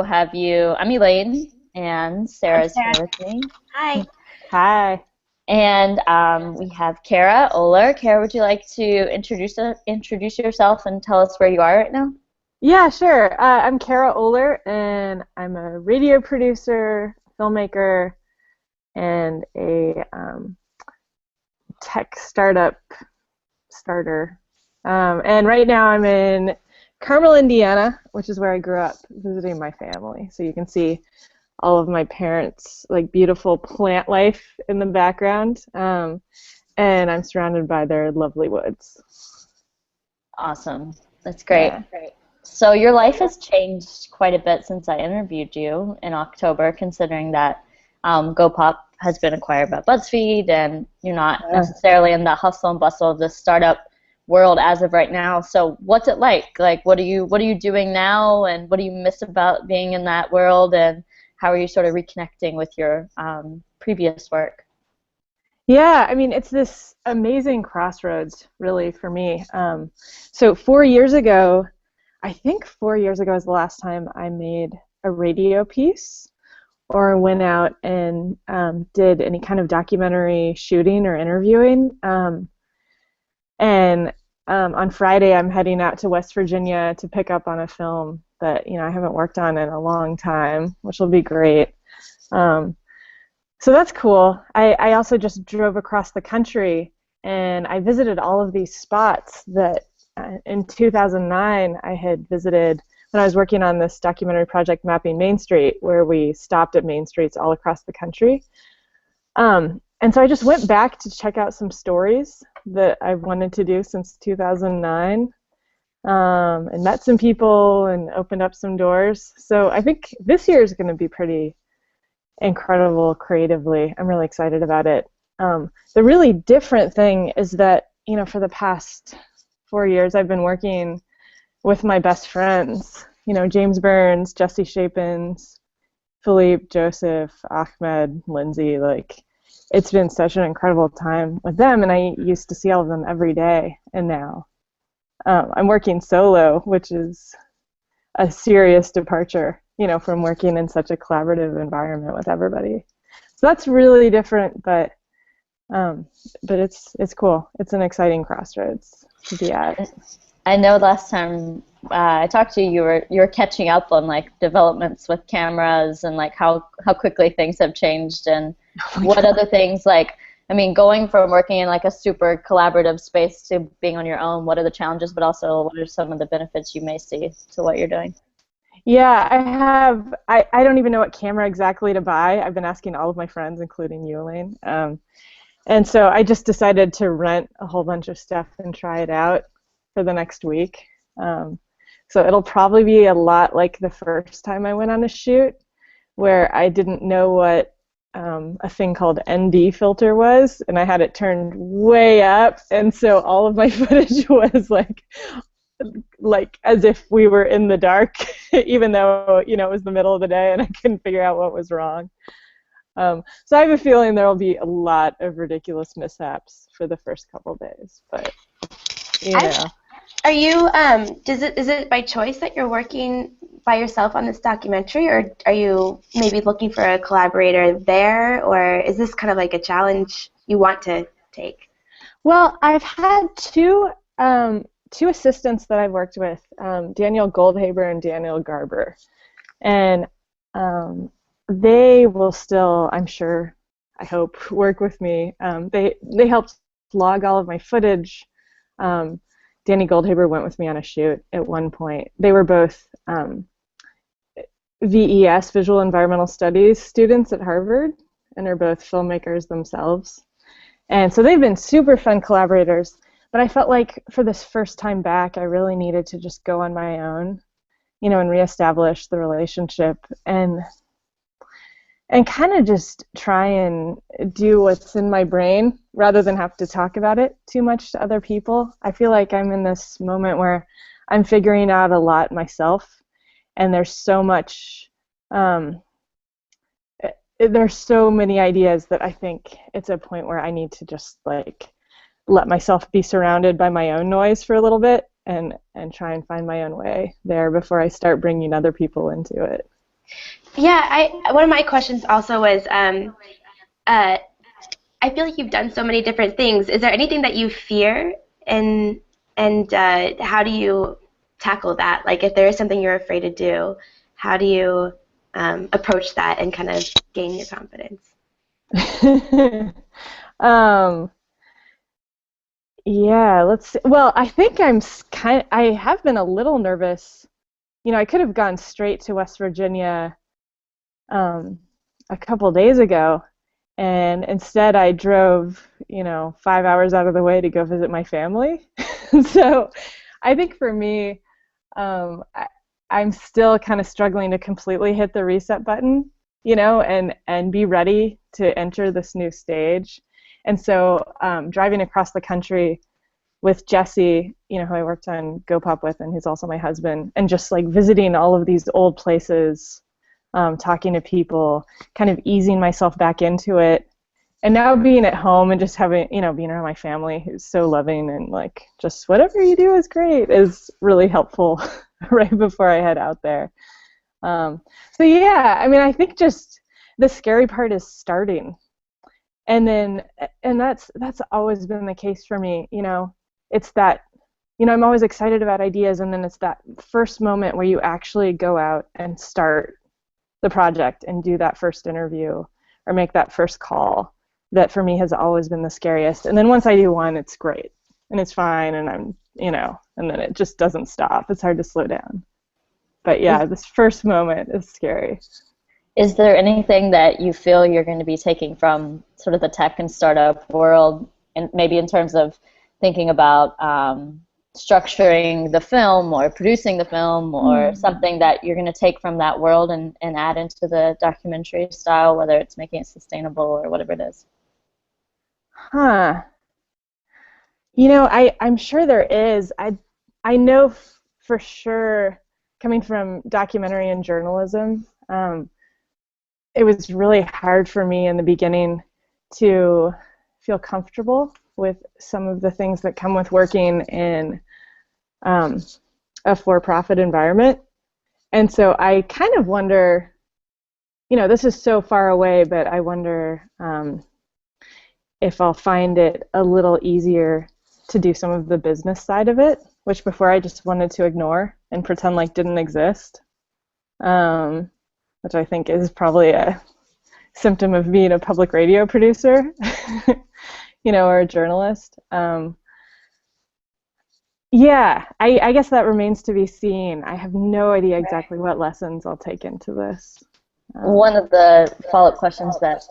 have you. I'm Elaine, and I'm Sarah's Sarah. here with me. Hi. Hi. And we have Kara Oehler. Kara, would you like to introduce yourself and tell us where you are right now? Yeah, sure. I'm Kara Oehler, and I'm a radio producer, filmmaker, and a tech startup starter. And right now I'm in Carmel, Indiana, which is where I grew up, visiting my family. So you can see all of my parents' beautiful plant life in the background, and I'm surrounded by their lovely woods. Awesome. That's great. Yeah. So your life has changed quite a bit since I interviewed you in October, considering that GoPop has been acquired by BuzzFeed, and you're not necessarily in the hustle and bustle of the startup world as of right now. So what's it like? Like, what are you doing now, and what do you miss about being in that world, and how are you sort of reconnecting with your previous work? Yeah, I mean, it's this amazing crossroads, really, for me. So 4 years ago, I think 4 years ago was the last time I made a radio piece or went out and did any kind of documentary shooting or interviewing. And on Friday, I'm heading out to West Virginia to pick up on a film that I haven't worked on in a long time, which will be great. So that's cool. I also just drove across the country, and I visited all of these spots that in 2009 I had visited when I was working on this documentary project, Mapping Main Street, where we stopped at main streets all across the country. And so I just went back to check out some stories that I've wanted to do since 2009, and met some people and opened up some doors. So I think this year is going to be pretty incredible creatively. I'm really excited about it. The really different thing is that, for the past 4 years, I've been working with my best friends, James Burns, Jesse Shapins, Philippe, Joseph, Ahmed, Lindsay. It's been such an incredible time with them, and I used to see all of them every day, and now I'm working solo, which is a serious departure, from working in such a collaborative environment with everybody. So that's really different, but it's cool. It's an exciting crossroads to be at. I know last time I talked to you, you were catching up on developments with cameras and how quickly things have changed, and what other things going from working in a super collaborative space to being on your own. What are the challenges, but also what are some of the benefits you may see to what you're doing? Yeah, I don't even know what camera exactly to buy. I've been asking all of my friends, including you, Elaine. And so I just decided to rent a whole bunch of stuff and try it out for the next week. So it'll probably be a lot like the first time I went on a shoot, where I didn't know what a thing called ND filter was, and I had it turned way up, and so all of my footage was like as if we were in the dark, even though it was the middle of the day and I couldn't figure out what was wrong. So I have a feeling there will be a lot of ridiculous mishaps for the first couple days, but Are you is it by choice that you're working by yourself on this documentary, or are you maybe looking for a collaborator there, or is this kind of like a challenge you want to take? Well, I've had two assistants that I've worked with, Daniel Goldhaber and Daniel Garber, and they will still, I'm sure, I hope, work with me. They helped log all of my footage. Danny Goldhaber went with me on a shoot at one point. They were both VES, Visual Environmental Studies students at Harvard, and are both filmmakers themselves. And so they've been super fun collaborators. But I felt like for this first time back, I really needed to just go on my own, and reestablish the relationship and kind of just try and do what's in my brain rather than have to talk about it too much to other people. I feel like I'm in this moment where I'm figuring out a lot myself, and there's so much, there's so many ideas that I think it's a point where I need to just let myself be surrounded by my own noise for a little bit and try and find my own way there before I start bringing other people into it. Yeah, one of my questions also was, I feel like you've done so many different things. Is there anything that you fear, and how do you tackle that? Like, if there is something you're afraid to do, how do you approach that and kind of gain your confidence? um, yeah, let's see. Well, I think I have been a little nervous. You know, I could have gone straight to West Virginia a couple days ago, and instead I drove, 5 hours out of the way to go visit my family. So I think for me, I'm still kind of struggling to completely hit the reset button, and be ready to enter this new stage. And so driving across the country with Jesse, who I worked on GoPop with, and he's also my husband, and just like visiting all of these old places, talking to people, kind of easing myself back into it. And now being at home and just having, being around my family who's so loving and like just whatever you do is great is really helpful right before I head out there. So yeah, I mean, I think just the scary part is starting. And that's always been the case for me, It's that, I'm always excited about ideas, and then it's that first moment where you actually go out and start the project and do that first interview or make that first call that for me has always been the scariest. And then once I do one, it's great and it's fine, and I'm, and then it just doesn't stop. It's hard to slow down. But yeah, this first moment is scary. Is there anything that you feel you're going to be taking from sort of the tech and startup world, and maybe in terms of thinking about structuring the film or producing the film, or something that you're going to take from that world and add into the documentary style, whether it's making it sustainable or whatever it is? Huh. I'm sure there is. I know for sure, coming from documentary and journalism, it was really hard for me in the beginning to feel comfortable with some of the things that come with working in a for-profit environment. And so I kind of wonder, this is so far away, but I wonder if I'll find it a little easier to do some of the business side of it, which before I just wanted to ignore and pretend like didn't exist, which I think is probably a symptom of being a public radio producer, or a journalist. Yeah, I guess that remains to be seen. I have no idea exactly what lessons I'll take into this. One of the follow-up questions that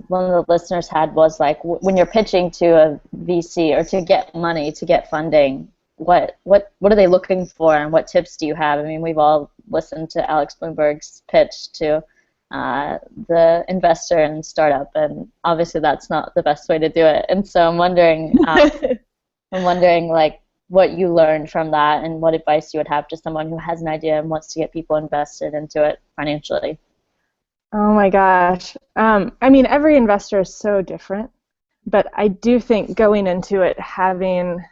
one of the listeners had was like, when you're pitching to a VC or to get money, to get funding, what are they looking for, and what tips do you have? I mean, we've all listened to Alex Bloomberg's pitch to the investor in startup, and obviously that's not the best way to do it. And so I'm wondering, like, what you learned from that and what advice you would have to someone who has an idea and wants to get people invested into it financially. Oh my gosh. I mean, every investor is so different, but I do think going into it having,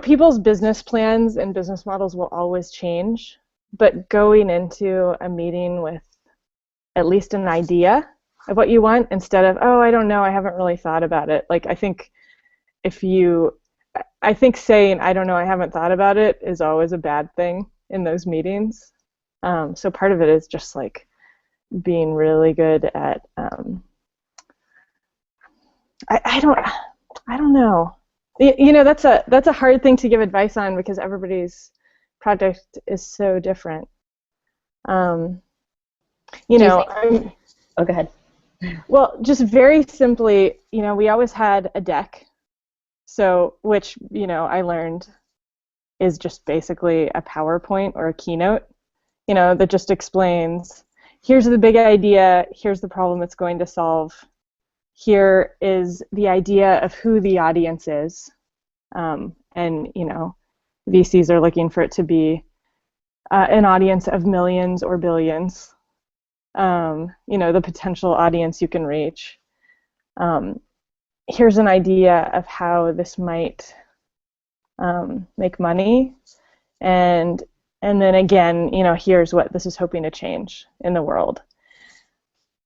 people's business plans and business models will always change, but going into a meeting with at least an idea of what you want instead of, oh, I don't know, I haven't really thought about it. Like, I think saying, I don't know, I haven't thought about it is always a bad thing in those meetings. So part of it is just like being really good at, I don't know. That's a hard thing to give advice on because everybody's project is so different. Oh, go ahead. Well, just very simply, we always had a deck. So, which, I learned is just basically a PowerPoint or a keynote, that just explains, here's the big idea, here's the problem it's going to solve, here is the idea of who the audience is, and, VCs are looking for it to be an audience of millions or billions, the potential audience you can reach. Here's an idea of how this might make money, and And then again, here's what this is hoping to change in the world.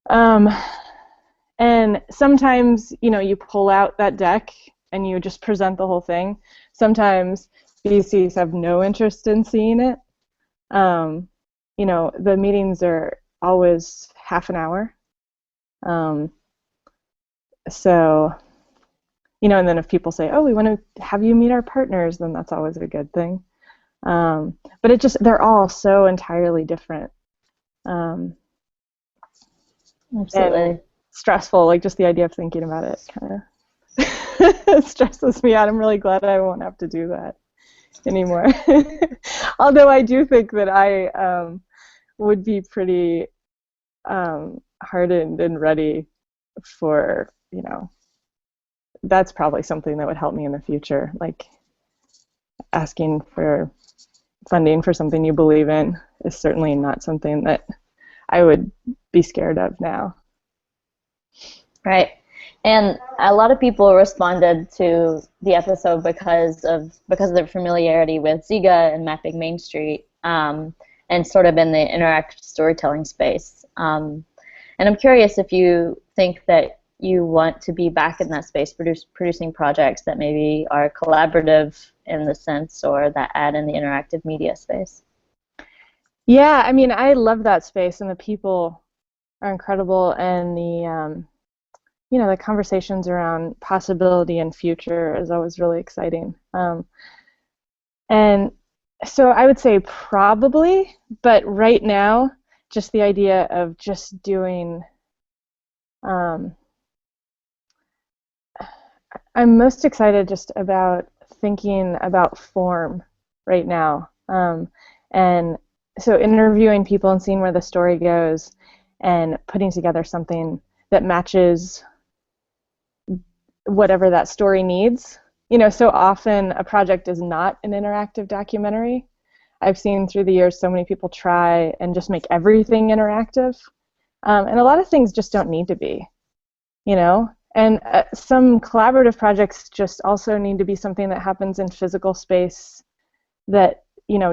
And sometimes, you pull out that deck and you just present the whole thing. Sometimes VCs have no interest in seeing it. The meetings are always half an hour. So, and then if people say, oh, we want to have you meet our partners, then that's always a good thing. But they're all so entirely different. Absolutely. Stressful, like just the idea of thinking about it kind of stresses me out. I'm really glad I won't have to do that anymore. Although I do think that I would be pretty hardened and ready for, that's probably something that would help me in the future, like asking for funding for something you believe in is certainly not something that I would be scared of now. Right. And a lot of people responded to the episode because of their familiarity with Zeega and mapping Main Street, and sort of in the interactive storytelling space. And I'm curious if you think that you want to be back in that space, producing projects that maybe are collaborative in the sense, or that add in the interactive media space. Yeah, I mean, I love that space, and the people are incredible, and the conversations around possibility and future is always really exciting. And so I would say probably, but right now, just the idea of just doing, I'm most excited just about thinking about form right now. And so interviewing people and seeing where the story goes and putting together something that matches whatever that story needs. So often a project is not an interactive documentary. I've seen through the years so many people try and just make everything interactive. And a lot of things just don't need to be, And some collaborative projects just also need to be something that happens in physical space that,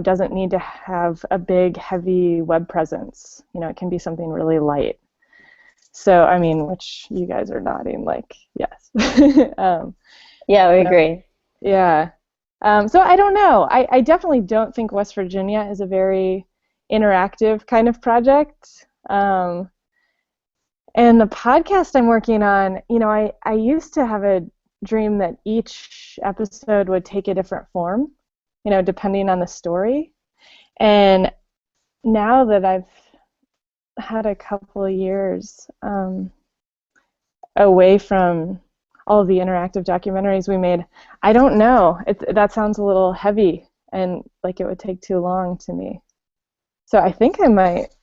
doesn't need to have a big, heavy web presence. It can be something really light. So, I mean, which you guys are nodding like, yes. Yeah, we agree. Yeah. So I don't know. I definitely don't think West Virginia is a very interactive kind of project. And the podcast I'm working on, I used to have a dream that each episode would take a different form, depending on the story. And now that I've had a couple of years away from all of the interactive documentaries we made, I don't know. That sounds a little heavy and like it would take too long to me. So I think I might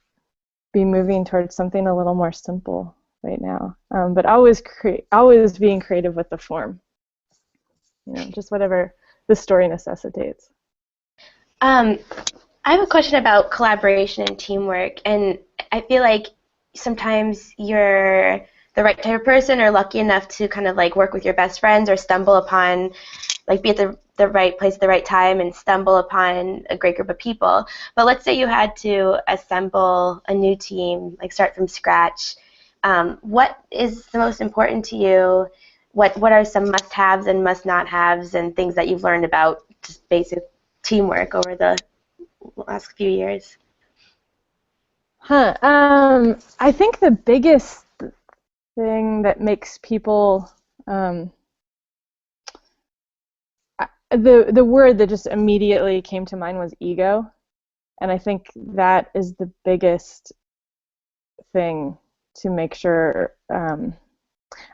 be moving towards something a little more simple right now, but always being creative with the form. Just whatever the story necessitates. I have a question about collaboration and teamwork, and I feel like sometimes you're the right type of person or lucky enough to kind of like work with your best friends or stumble upon, like be at the right place at the right time and stumble upon a great group of people. But let's say you had to assemble a new team, like start from scratch. What is the most important to you? What are some must-haves and must-not-haves and things that you've learned about just basic teamwork over the last few years? I think the biggest thing that makes people the word that just immediately came to mind was ego, and I think that is the biggest thing to make sure.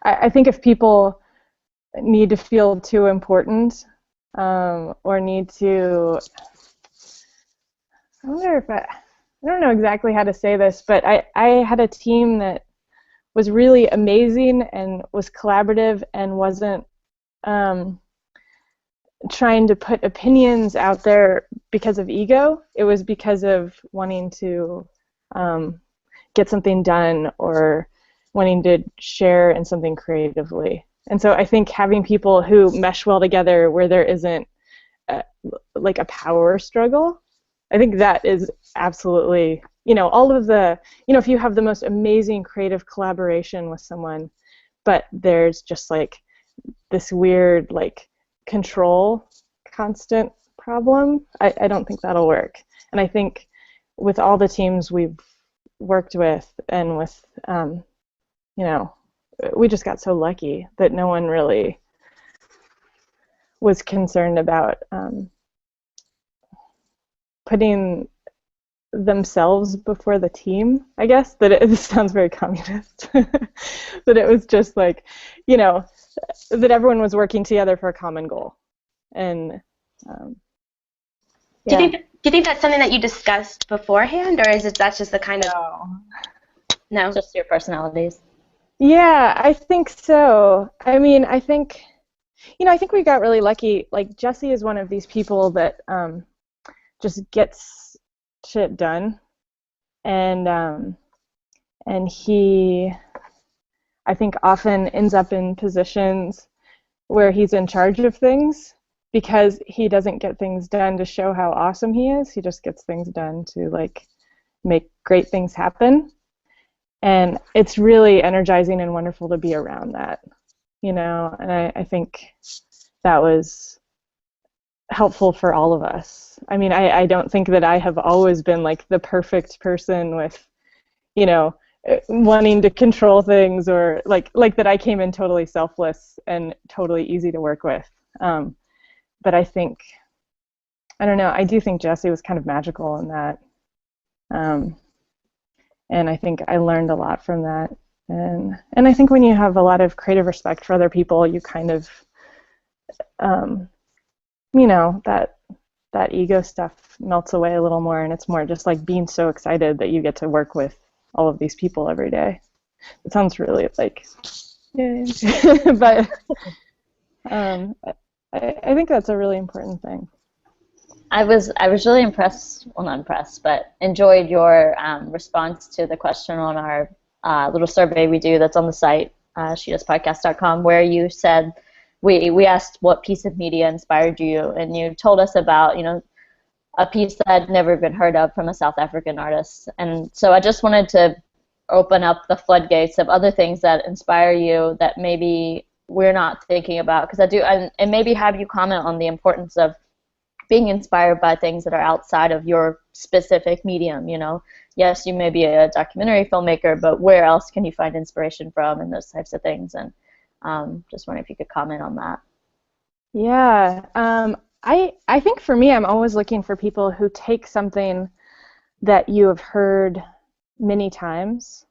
I think if people need to feel too important or need to, I don't know exactly how to say this, but I had a team that was really amazing and was collaborative and wasn't trying to put opinions out there because of ego. It was because of wanting to get something done or wanting to share in something creatively. And so I think having people who mesh well together where there isn't like a power struggle I think that is absolutely, all of the, if you have the most amazing creative collaboration with someone, but there's just like this weird like control constant problem, I don't think that'll work. And I think with all the teams we've worked with and with, we just got so lucky that no one really was concerned about putting themselves before the team, I guess. That it sounds very communist. That it was just like, that everyone was working together for a common goal. And do you think that's something that you discussed beforehand, or that's just the kind of no? Just your personalities. Yeah, I think so. I mean, I think we got really lucky. Like Jesse is one of these people that just gets shit done, and he, I think, often ends up in positions where he's in charge of things because he doesn't get things done to show how awesome he is. He just gets things done to like make great things happen. And it's really energizing and wonderful to be around that, and I think that was helpful for all of us. I mean, I don't think that I have always been like the perfect person with, wanting to control things, or like that I came in totally selfless and totally easy to work with. But I think, I don't know, I do think Jesse was kind of magical in that. And I think I learned a lot from that. And I think when you have a lot of creative respect for other people, you kind of, that ego stuff melts away a little more, and it's more just like being so excited that you get to work with all of these people every day. It sounds really like, yay. But I think that's a really important thing. I was really impressed, well, not impressed, but enjoyed your response to the question on our little survey we do that's on the site, shedoespodcast.com, where you said, we asked what piece of media inspired you, and you told us about, a piece that had never been heard of from a South African artist. And so I just wanted to open up the floodgates of other things that inspire you that maybe we're not thinking about, because I do, and maybe have you comment on the importance of being inspired by things that are outside of your specific medium. Yes, you may be a documentary filmmaker, but where else can you find inspiration from, and those types of things? And just wondering if you could comment on that. Yeah, I think for me, I'm always looking for people who take something that you have heard many times,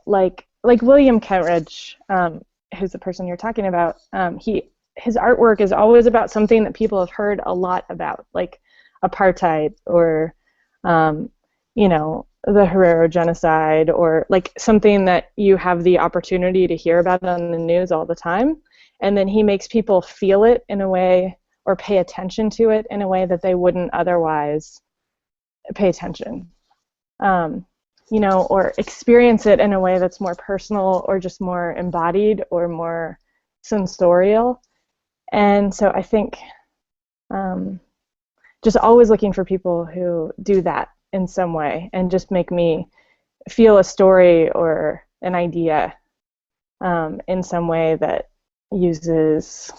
like William Kentridge, who's the person you're talking about. His artwork is always about something that people have heard a lot about, like apartheid, or the Herero genocide, or like something that you have the opportunity to hear about on the news all the time. And then he makes people feel it in a way, or pay attention to it in a way that they wouldn't otherwise pay attention, or experience it in a way that's more personal, or just more embodied, or more sensorial. And so I think just always looking for people who do that in some way and just make me feel a story or an idea in some way that uses,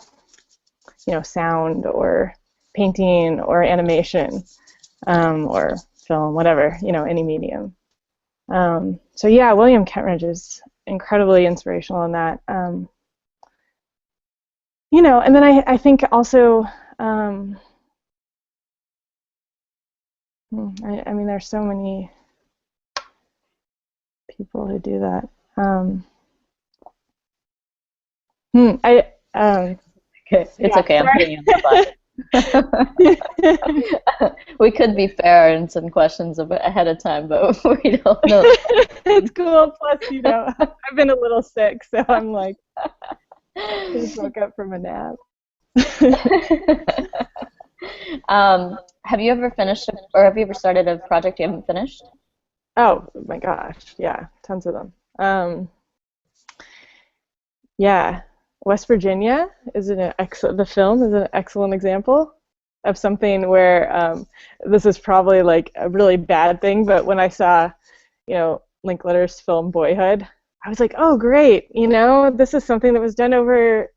sound or painting or animation or film, whatever, any medium. So yeah, William Kentridge is incredibly inspirational in that. And then I think also, I mean, there's so many people who do that. Okay. It's okay, I'm putting you on the spot. We could be fair in some questions ahead of time, but we don't know. It's cool. Plus, I've been a little sick, so I'm like, just woke up from a nap. Have you ever finished, or have you ever started a project you haven't finished? Oh my gosh, yeah, tons of them. Yeah, West Virginia is the film is an excellent example. of something where this is probably like a really bad thing, but when I saw, Linklater's film Boyhood, I was like, oh, great, this is something that was done over,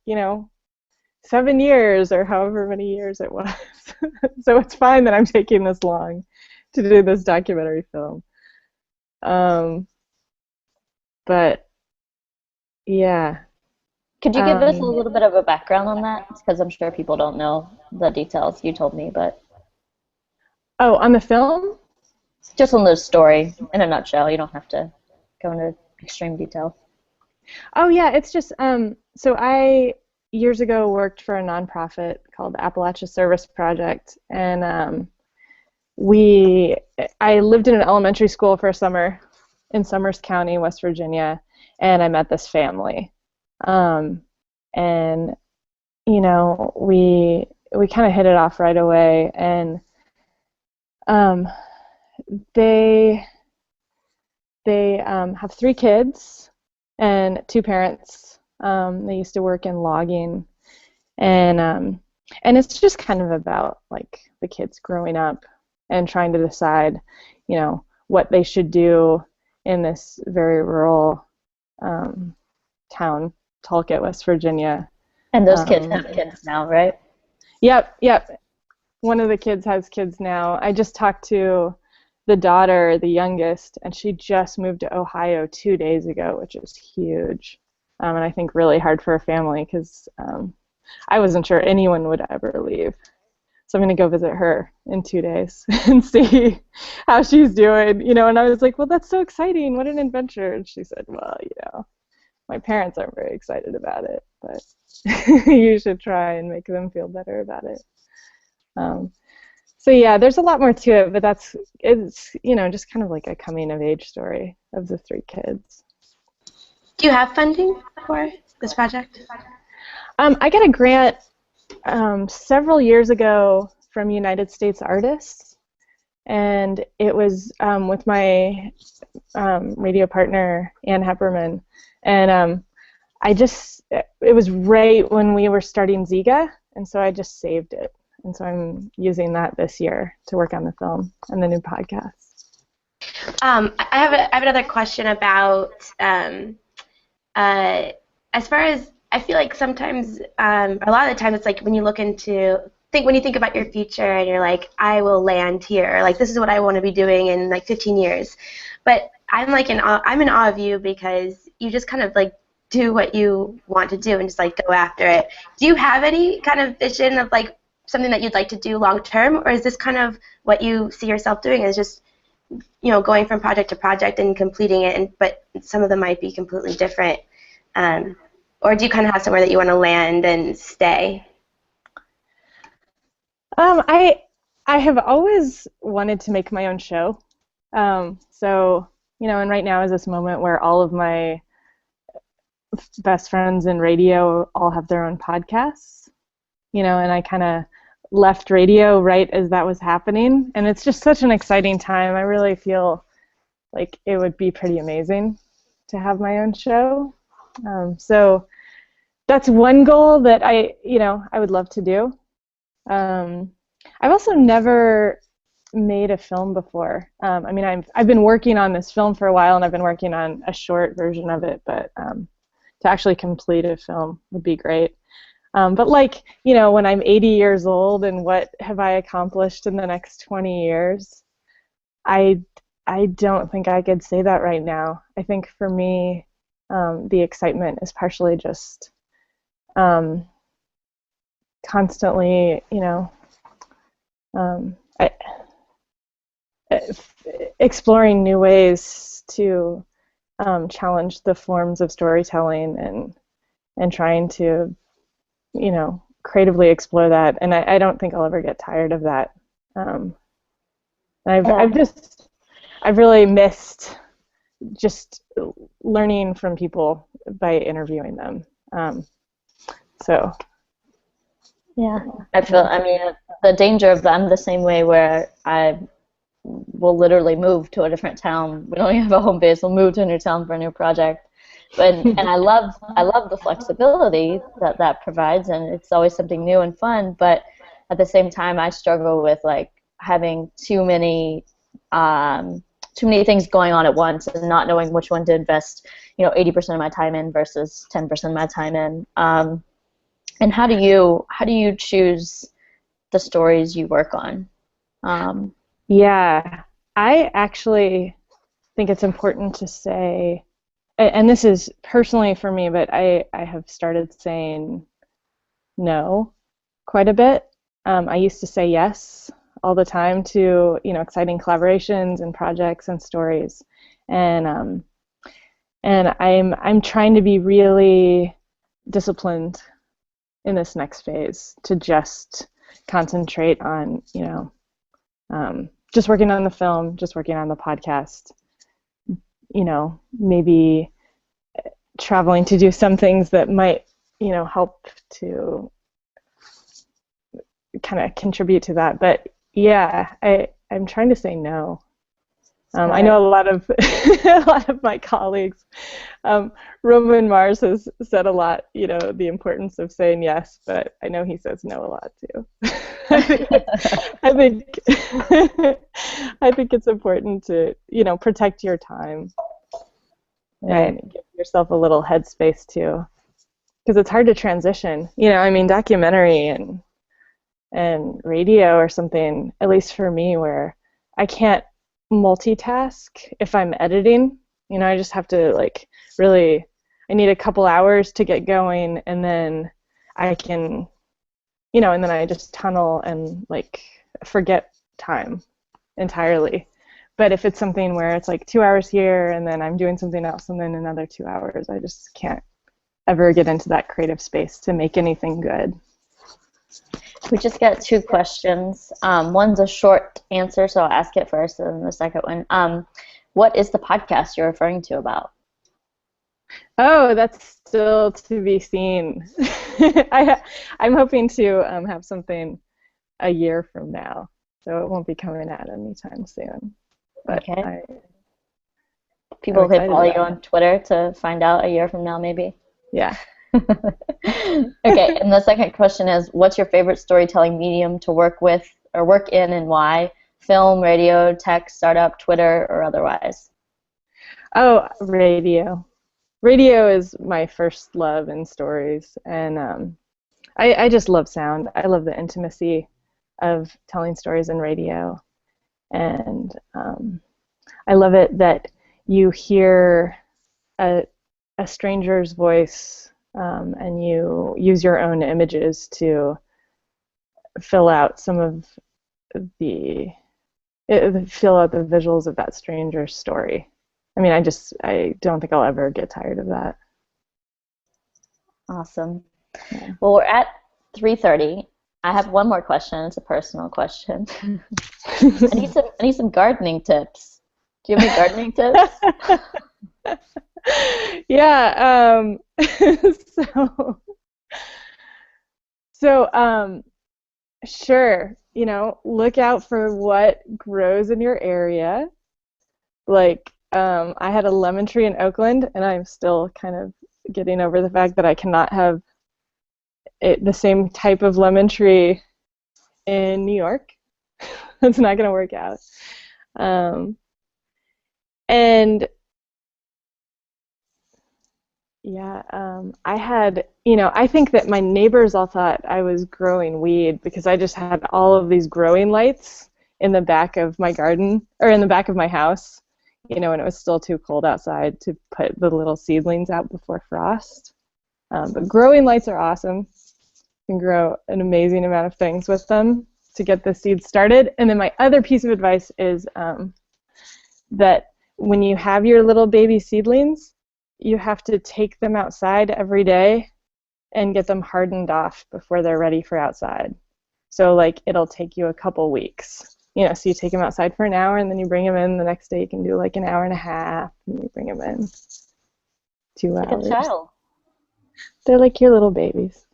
7 years or however many years it was. So it's fine that I'm taking this long to do this documentary film. But yeah. Could you give us a little bit of a background on that? Because I'm sure people don't know the details. You told me, but... Oh, on the film? Just on the story, in a nutshell. You don't have to go into extreme detail. Oh, yeah, it's just... so I, years ago, worked for a nonprofit called the Appalachia Service Project, and I lived in an elementary school for a summer in Summers County, West Virginia, and I met this family. And we kind of hit it off right away, and they have 3 kids and 2 parents. They used to work in logging, and it's just kind of about like the kids growing up and trying to decide, what they should do in this very rural town, Talcott, West Virginia. And those kids have kids now, right? Yep. One of the kids has kids now. I just talked to the daughter, the youngest, and she just moved to Ohio 2 days ago, which is huge. And I think really hard for a family because I wasn't sure anyone would ever leave. So I'm going to go visit her in 2 days and see how she's doing, and I was like, well, that's so exciting. What an adventure. And she said, well, my parents aren't very excited about it, but you should try and make them feel better about it. So yeah, there's a lot more to it, but it's just kind of like a coming of age story of the 3 kids. Do you have funding for this project? I got a grant several years ago from United States Artists, and it was with my radio partner, Ann Hepperman, and it was right when we were starting Zeega, and so I just saved it, and so I'm using that this year to work on the film and the new podcast. I have another question about as far as I feel like sometimes, a lot of the time, it's like when you when you think about your future and you're like, I will land here, like this is what I want to be doing in like 15 years. But I'm in awe of you because you just kind of like do what you want to do and just like go after it. Do you have any kind of vision of like something that you'd like to do long term, or is this kind of what you see yourself doing as just going from project to project and completing it, but some of them might be completely different? Or do you kind of have somewhere that you want to land and stay? I have always wanted to make my own show. So, and right now is this moment where all of my best friends in radio all have their own podcasts, and I kind of left radio right as that was happening. And it's just such an exciting time. I really feel like it would be pretty amazing to have my own show. So that's one goal that I would love to do. I've also never made a film before. I've been working on this film for a while, and I've been working on a short version of it, but to actually complete a film would be great. But when I'm 80 years old and what have I accomplished in the next 20 years, I don't think I could say that right now. I think for me, the excitement is partially just constantly, exploring new ways to challenge the forms of storytelling and trying to, creatively explore that. And I don't think I'll ever get tired of that. I've really missed just learning from people by interviewing them. Yeah, the danger of them the same way where I will literally move to a different town. We don't even have a home base. We'll move to a new town for a new project. And I love the flexibility that provides, and it's always something new and fun. But at the same time, I struggle with like having too many things going on at once and not knowing which one to invest, 80% of my time in versus 10% of my time in. And how do you choose the stories you work on? Yeah, I actually think it's important to say, and this is personally for me, but I have started saying no quite a bit. I used to say yes all the time to exciting collaborations and projects and stories, and I'm trying to be really disciplined in this next phase to just concentrate on just working on the film, just working on the podcast, maybe traveling to do some things that might help to kind of contribute to that. But yeah, I'm trying to say no. I know a lot of my colleagues. Roman Mars has said a lot, the importance of saying yes, but I know he says no a lot too. I think I think it's important to protect your time and give yourself a little headspace too, because it's hard to transition. Documentary and radio or something, at least for me, where I can't multitask if I'm editing. I just have to really, I need a couple hours to get going, and then I can, and then I just tunnel and forget time entirely. But if it's something where it's 2 hours here and then I'm doing something else and then another 2 hours, I just can't ever get into that creative space to make anything good. We just got 2 questions. One's a short answer, so I'll ask it first, and then the second one. What is the podcast you're referring to about? Oh, that's still to be seen. I'm hoping to have something a year from now, so it won't be coming out anytime soon. But okay. People can follow you on Twitter to find out a year from now, maybe? Yeah. Okay, and the second question is, what's your favorite storytelling medium to work with or work in, and why? Film, radio, tech, startup, Twitter, or otherwise? Oh, radio. Radio is my first love in stories, and I just love sound. I love the intimacy of telling stories in radio, and I love it that you hear a stranger's voice, and you use your own images to fill out some of the visuals of that stranger's story. I don't think I'll ever get tired of that. Awesome. Yeah. Well, we're at 3:30. I have one more question. It's a personal question. I need some gardening tips. Do you have any gardening tips? Yeah. Sure. Look out for what grows in your area. I had a lemon tree in Oakland, and I'm still kind of getting over the fact that I cannot have the same type of lemon tree in New York. It's not going to work out. And yeah, I had, I think that my neighbors all thought I was growing weed because I just had all of these growing lights in the back of my garden, or in the back of my house, when it was still too cold outside to put the little seedlings out before frost. But growing lights are awesome. You can grow an amazing amount of things with them to get the seeds started. And then my other piece of advice is that when you have your little baby seedlings, you have to take them outside every day and get them hardened off before they're ready for outside. So it'll take you a couple weeks. So you take them outside for an hour, and then you bring them in. The next day you can do an hour and a half, and you bring them in 2 hours. Like a child. They're like your little babies.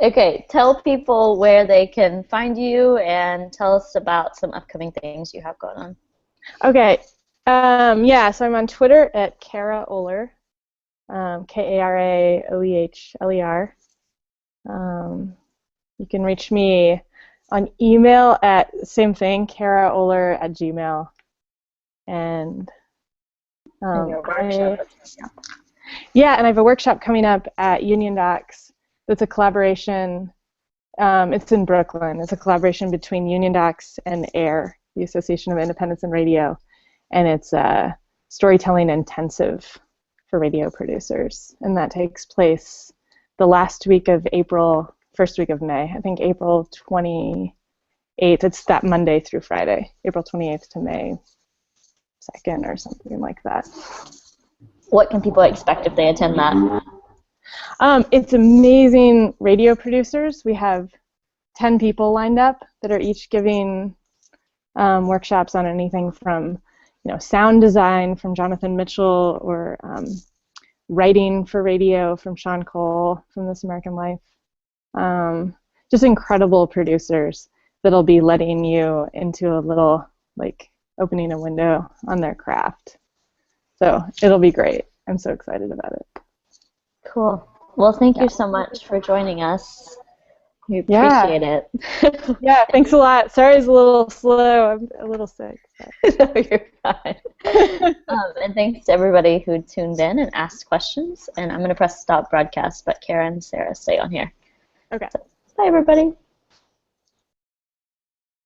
Okay, tell people where they can find you, and tell us about some upcoming things you have going on. Okay. So I'm on Twitter at Kara Oehler, Karaoehler. You can reach me on email at same thing, Kara Oehler at Gmail. And your workshop. and I have a workshop coming up at UnionDocs. That's a collaboration. It's in Brooklyn. It's a collaboration between UnionDocs and AIR, the Association of Independents in Radio, and it's a storytelling intensive for radio producers, and that takes place the last week of April, first week of May. I think April 28th. It's that Monday through Friday, April 28th to May 2nd or something like that. What can people expect if they attend that? It's amazing radio producers. We have 10 people lined up that are each giving workshops on anything from, sound design from Jonathan Mitchell, or writing for radio from Sean Cole from This American Life. Just incredible producers that'll be letting you into a little, opening a window on their craft. So it'll be great. I'm so excited about it. Cool. Well, thank you so much for joining us. We appreciate it. Yeah, thanks a lot. Sorry it's a little slow. I'm a little sick. No, you're fine. And thanks to everybody who tuned in and asked questions. And I'm going to press stop broadcast, but Kara and Sarah stay on here. Okay. So, bye, everybody.